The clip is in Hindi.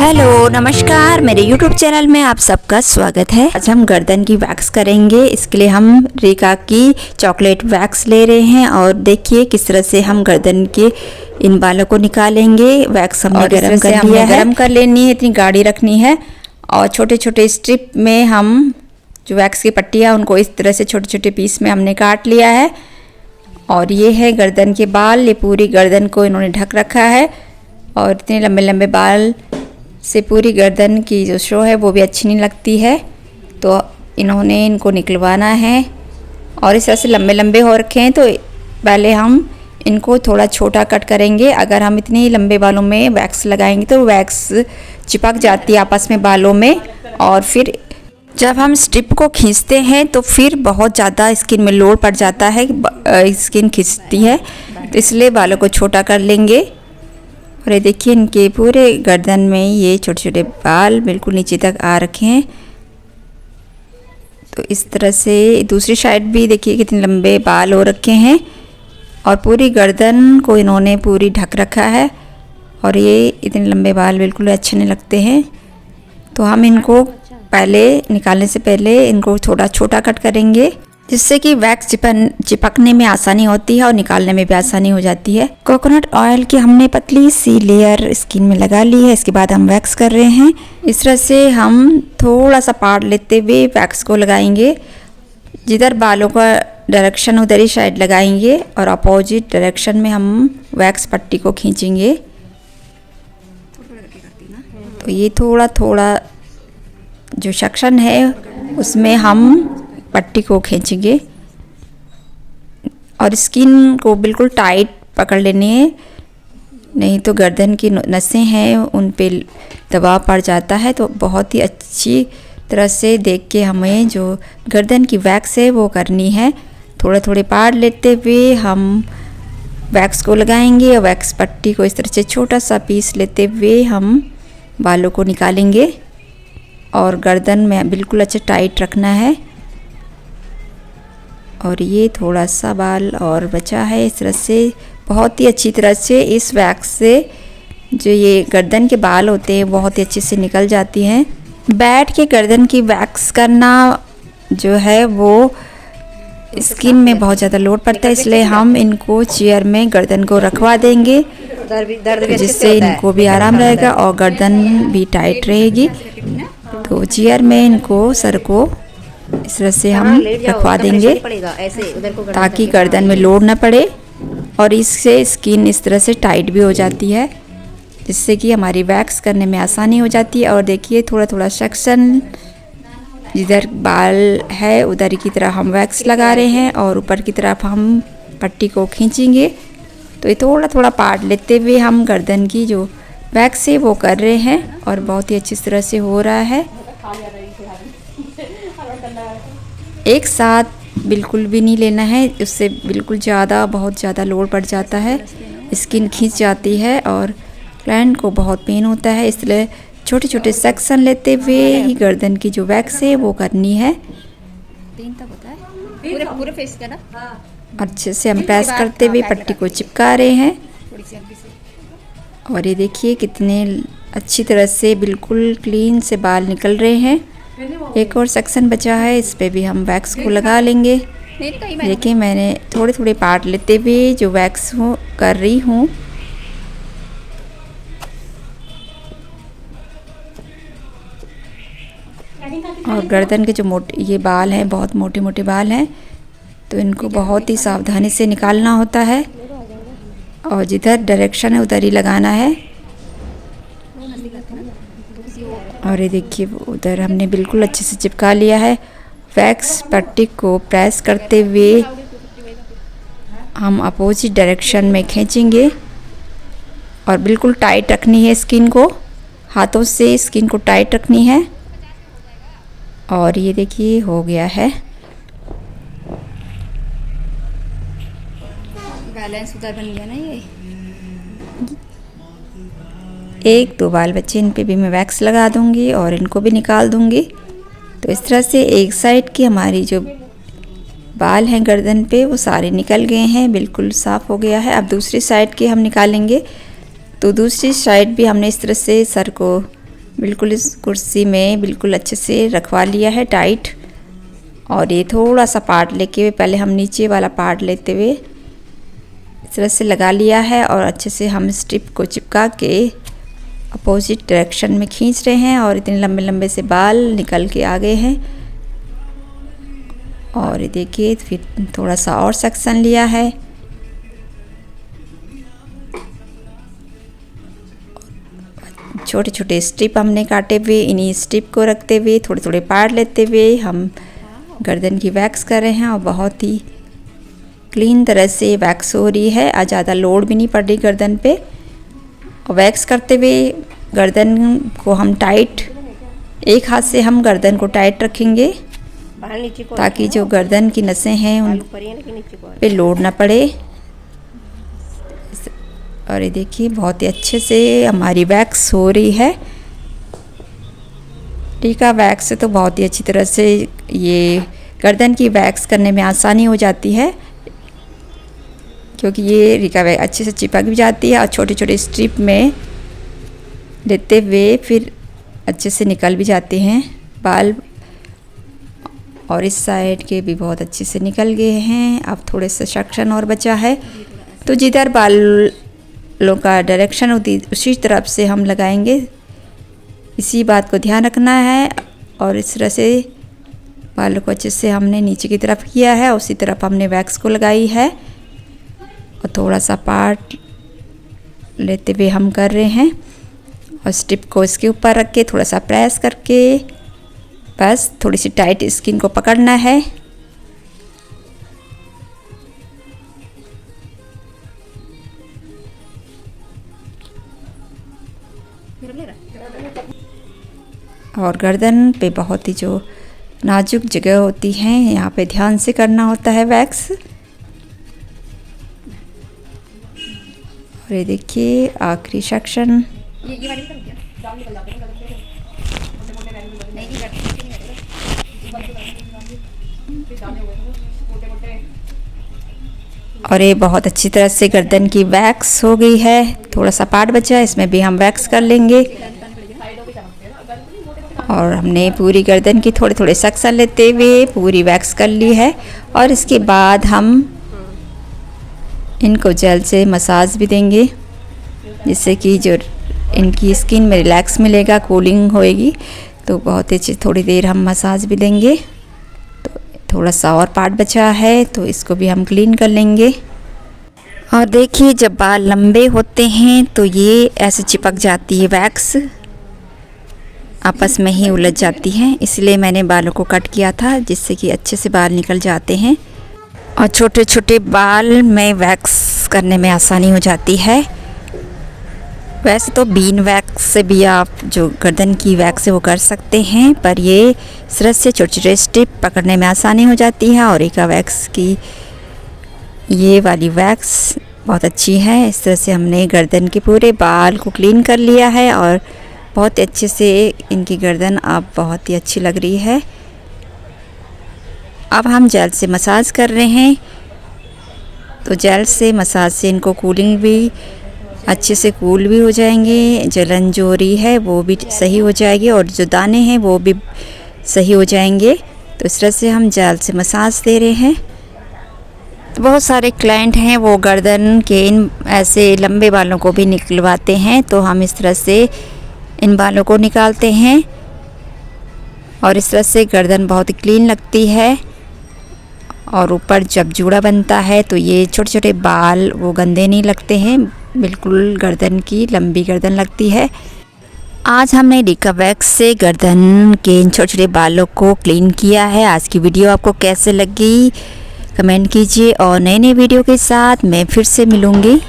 हेलो नमस्कार, मेरे YouTube चैनल में आप सबका स्वागत है। आज हम गर्दन की वैक्स करेंगे। इसके लिए हम रिका की चॉकलेट वैक्स ले रहे हैं और देखिए किस तरह से हम गर्दन के इन बालों को निकालेंगे। वैक्स हमने गरम कर लिया है, गरम कर लेनी है, इतनी गाढ़ी रखनी है और छोटे छोटे स्ट्रिप में हम जो वैक्स की पट्टियाँ उनको इस तरह से छोटे छोटे पीस में हमने काट लिया है। और ये है गर्दन के बाल, ये पूरी गर्दन को इन्होंने ढक रखा है और इतने लंबे लंबे बाल से पूरी गर्दन की जो शो है वो भी अच्छी नहीं लगती है, तो इन्होंने इनको निकलवाना है। और इस तरह से लंबे लंबे हो रखे हैं तो पहले हम इनको थोड़ा छोटा कट करेंगे। अगर हम इतने लंबे बालों में वैक्स लगाएंगे तो वैक्स चिपक जाती है आपस में बालों में, और फिर जब हम स्ट्रिप को खींचते हैं तो फिर बहुत ज़्यादा स्किन में लोड पड़ जाता है, स्किन खींचती है, तो इसलिए बालों को छोटा कर लेंगे। और ये देखिए इनके पूरे गर्दन में ये छोटे छोटे बाल बिल्कुल नीचे तक आ रखे हैं। तो इस तरह से दूसरी साइड भी देखिए कितने लंबे बाल हो रखे हैं और पूरी गर्दन को इन्होंने पूरी ढक रखा है। और ये इतने लंबे बाल बिल्कुल अच्छे नहीं लगते हैं, तो हम इनको पहले निकालने से पहले इनको थोड़ा छोटा कट करेंगे, जिससे कि वैक्स चिपकने में आसानी होती है और निकालने में भी आसानी हो जाती है। कोकोनट ऑयल की हमने पतली सी लेयर स्किन में लगा ली है। इसके बाद हम वैक्स कर रहे हैं। इस तरह से हम थोड़ा सा पार्ट लेते हुए वैक्स को लगाएंगे। जिधर बालों का डायरेक्शन उधर ही साइड लगाएंगे और अपोजिट डायरेक्शन में हम वैक्स पट्टी को खींचेंगे। तो ये थोड़ा थोड़ा जो सेक्शन है उसमें हम पट्टी को खींचेंगे और स्किन को बिल्कुल टाइट पकड़ लेनी है, नहीं तो गर्दन की नसें हैं उन पे दबाव पड़ जाता है। तो बहुत ही अच्छी तरह से देख के हमें जो गर्दन की वैक्स है वो करनी है। थोड़े थोड़े पार्ट लेते हुए हम वैक्स को लगाएंगे और वैक्स पट्टी को इस तरह से छोटा सा पीस लेते हुए हम बालों को निकालेंगे और गर्दन में बिल्कुल अच्छे टाइट रखना है। और ये थोड़ा सा बाल और बचा है। इस तरह से बहुत ही अच्छी तरह से इस वैक्स से जो ये गर्दन के बाल होते हैं बहुत ही अच्छे से निकल जाती हैं। बैठ के गर्दन की वैक्स करना जो है वो स्किन में बहुत ज़्यादा लोड पड़ता है, इसलिए हम इनको चेयर में गर्दन को रखवा देंगे, जिससे इनको भी आराम रहेगा और गर्दन भी टाइट रहेगी। तो चेयर में इनको सर को इस तरह से हम रखवा देंगे ताकि गर्दन में लोड ना पड़े, और इससे स्किन इस तरह से टाइट भी हो जाती है, जिससे कि हमारी वैक्स करने में आसानी हो जाती है। और देखिए थोड़ा थोड़ा सेक्शन जिधर बाल है उधर की तरफ हम वैक्स लगा रहे हैं और ऊपर की तरफ हम पट्टी को खींचेंगे। तो ये थोड़ा थोड़ा पार्ट लेते हुए हम गर्दन की जो वैक्स है वो कर रहे हैं और बहुत ही अच्छी तरह से हो रहा है। एक साथ बिल्कुल भी नहीं लेना है, उससे बिल्कुल बहुत ज़्यादा लोड पड़ जाता है, स्किन खींच जाती है और क्लाइंट को बहुत पेन होता है। इसलिए छोटे छोटे सेक्शन लेते हुए ही गर्दन की जो वैक्स है वो करनी है। पूरे फेस का ना अच्छे से हम प्रेस करते हुए पट्टी को चिपका रहे हैं। और ये देखिए कितने अच्छी तरह से बिल्कुल क्लीन से बाल निकल रहे हैं। एक और सेक्शन बचा है, इस पे भी हम वैक्स को लगा लेंगे। देखिए मैंने थोड़े थोड़े पार्ट लेते हुए जो वैक्स कर रही हूँ। और गर्दन के जो ये बाल हैं बहुत मोटे मोटे बाल हैं, तो इनको बहुत ही सावधानी से निकालना होता है और जिधर डायरेक्शन है उधर ही लगाना है। और ये देखिए उधर हमने बिल्कुल अच्छे से चिपका लिया है। वैक्स पट्टी को प्रेस करते हुए हम अपोजिट डायरेक्शन में खींचेंगे और बिल्कुल टाइट रखनी है स्किन को, हाथों से स्किन को टाइट रखनी है। और ये देखिए हो गया है। बैलेंस उधर बन गया ना। ये एक दो बाल बच्चे, इन पे भी मैं वैक्स लगा दूंगी और इनको भी निकाल दूंगी। तो इस तरह से एक साइड की हमारी जो बाल हैं गर्दन पे वो सारे निकल गए हैं, बिल्कुल साफ़ हो गया है। अब दूसरी साइड के हम निकालेंगे। तो दूसरी साइड भी हमने इस तरह से सर को बिल्कुल इस कुर्सी में बिल्कुल अच्छे से रखवा लिया है टाइट। और ये थोड़ा सा पार्ट लेके पहले हम नीचे वाला पार्ट लेते हुए इस तरह से लगा लिया है और अच्छे से हम स्ट्रिप को चिपका के अपोजिट डायरेक्शन में खींच रहे हैं। और इतने लंबे लंबे से बाल निकल के आ गए हैं। और ये देखिए फिर थोड़ा सा और सेक्शन लिया है। छोटे छोटे स्ट्रिप हमने काटे हुए, इन्हीं स्ट्रिप को रखते हुए थोड़े थोड़े पार्ट लेते हुए हम गर्दन की वैक्स कर रहे हैं। और बहुत ही क्लीन तरह से वैक्स हो रही है। आज ज़्यादा लोड भी नहीं पड़ रही गर्दन पे। और वैक्स करते हुए गर्दन को हम टाइट, एक हाथ से हम गर्दन को टाइट रखेंगे ताकि जो गर्दन की नसें हैं उन पे लोड ना पड़े। और ये देखिए बहुत ही अच्छे से हमारी वैक्स हो रही है। रीका वैक्स से तो बहुत ही अच्छी तरह से ये गर्दन की वैक्स करने में आसानी हो जाती है, क्योंकि ये रीका वैक्स अच्छे से चिपक भी जाती है और छोटे छोटे स्ट्रिप में लेते हुए फिर अच्छे से निकल भी जाते हैं बाल। और इस साइड के भी बहुत अच्छे से निकल गए हैं। अब थोड़े से सेक्शन और बचा है, तो जिधर बालों का डायरेक्शन होती उसी तरफ से हम लगाएंगे। इसी बात को ध्यान रखना है। और इस तरह से बालों को अच्छे से हमने नीचे की तरफ किया है, उसी तरफ हमने वैक्स को लगाई है। और थोड़ा सा पार्ट लेते हुए हम कर रहे हैं और स्ट्रिप को इसके ऊपर रख के थोड़ा सा प्रेस करके बस थोड़ी सी टाइट स्किन को पकड़ना है। और गर्दन पे बहुत ही जो नाजुक जगह होती है यहाँ पे ध्यान से करना होता है वैक्स। और ये देखिए आखिरी सेक्शन। ये वाली कर दिया दाम निकल जाते हैं मोटे-मोटे नहीं मोटे। और ये बहुत अच्छी तरह से गर्दन की वैक्स हो गई है। थोड़ा सा पार्ट बचा है, इसमें भी हम वैक्स कर लेंगे। और हमने पूरी गर्दन की थोड़े थोड़े सेक्शन लेते हुए पूरी वैक्स कर ली है। और इसके बाद हम इनको जेल से मसाज भी देंगे, जिससे कि जो इनकी स्किन में रिलैक्स मिलेगा, कूलिंग होएगी। तो बहुत ही अच्छी थोड़ी देर हम मसाज भी देंगे। तो थोड़ा सा और पार्ट बचा है तो इसको भी हम क्लीन कर लेंगे। और देखिए जब बाल लंबे होते हैं तो ये ऐसे चिपक जाती है, वैक्स आपस में ही उलझ जाती है। इसलिए मैंने बालों को कट किया था, जिससे कि अच्छे से बाल निकल जाते हैं और छोटे छोटे बाल में वैक्स करने में आसानी हो जाती है। वैसे तो बीन वैक्स से भी आप जो गर्दन की वैक्स है वो कर सकते हैं, पर ये सिर्फ से छोटे छोटे स्ट्रिप पकड़ने में आसानी हो जाती है। और रीका वैक्स की ये वाली वैक्स बहुत अच्छी है। इस तरह से हमने गर्दन के पूरे बाल को क्लीन कर लिया है और बहुत अच्छे से इनकी गर्दन अब बहुत ही अच्छी लग रही है। अब हम जेल से मसाज कर रहे हैं, तो जेल से मसाज से इनको कूलिंग भी अच्छे से कूल भी हो जाएंगे, जलन जो हो रही है वो भी सही हो जाएगी और जो दाने हैं वो भी सही हो जाएंगे। तो इस तरह से हम जेल से मसाज दे रहे हैं। तो बहुत सारे क्लाइंट हैं वो गर्दन के इन ऐसे लंबे बालों को भी निकलवाते हैं, तो हम इस तरह से इन बालों को निकालते हैं और इस तरह से गर्दन बहुत ही क्लीन लगती है। और ऊपर जब जूड़ा बनता है तो ये छोटे छोटे बाल वो गंदे नहीं लगते हैं, बिल्कुल गर्दन की लंबी गर्दन लगती है। आज हमने रीका वैक्स से गर्दन के इन छोटे छोटे बालों को क्लीन किया है। आज की वीडियो आपको कैसे लगी कमेंट कीजिए और नए नए वीडियो के साथ मैं फिर से मिलूँगी।